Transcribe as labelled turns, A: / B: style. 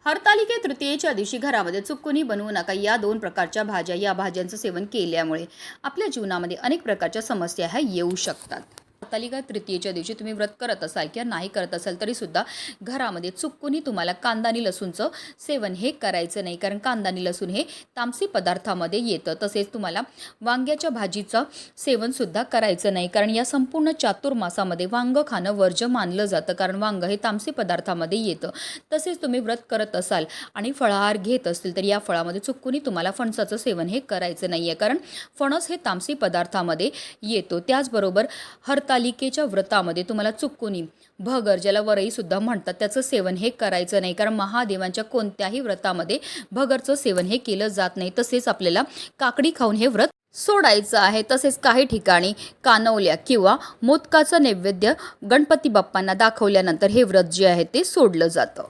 A: हरतालिके तृतीयेच्या दिवशी घरामध्ये चुकूनही बनवू नका या 2 प्रकारच्या भाज्या. या भाज्यांचं सेवन केल्यामुळे आपल्या जीवनामध्ये अनेक प्रकारच्या समस्या ह्या येऊ शकतात. हरतालिका तृतीयेच्या दिवशी तुम्ही व्रत करत असाल किंवा नाही करत असाल तरी सुद्धा घरामध्ये चुकूनही तुम्हाला कांदा आणि लसूणचं सेवन हे करायचं नाही, कारण कांदा आणि लसूण हे तामसी पदार्थामध्ये येतं. तसेच तुम्हाला वांग्याच्या भाजीचं सेवन सुद्धा करायचं नाही, कारण या संपूर्ण चातुर्मासामध्ये वांग खाणं वर्ज्य मानलं जातं, कारण वांग हे तामसी पदार्थामध्ये येतं. तसेच तुम्ही व्रत करत असाल आणि फळाहार घेत असतील तर या फळामध्ये चुकूनही तुम्हाला फणसाचं सेवन हे करायचं नाही आहे, कारण फणस हे तामसी पदार्थामध्ये येतो. त्याचबरोबर हरतालिकेच्या व्रतामध्ये तुम्हाला चुकूनही भगर, ज्याला वरई सुद्धा म्हणतात, त्याचं सेवन हे करायचं नाही, कारण महादेवांच्या कोणत्याही व्रतामध्ये भगरचं सेवन हे केलं जात नाही. तसेच आपल्याला काकडी खाऊन हे व्रत सोडायचं आहे. तसेच काही ठिकाणी कानवल्या किंवा मोदकाचं नैवेद्य गणपती बाप्पांना दाखवल्यानंतर हे व्रत जे आहे ते सोडलं जातं.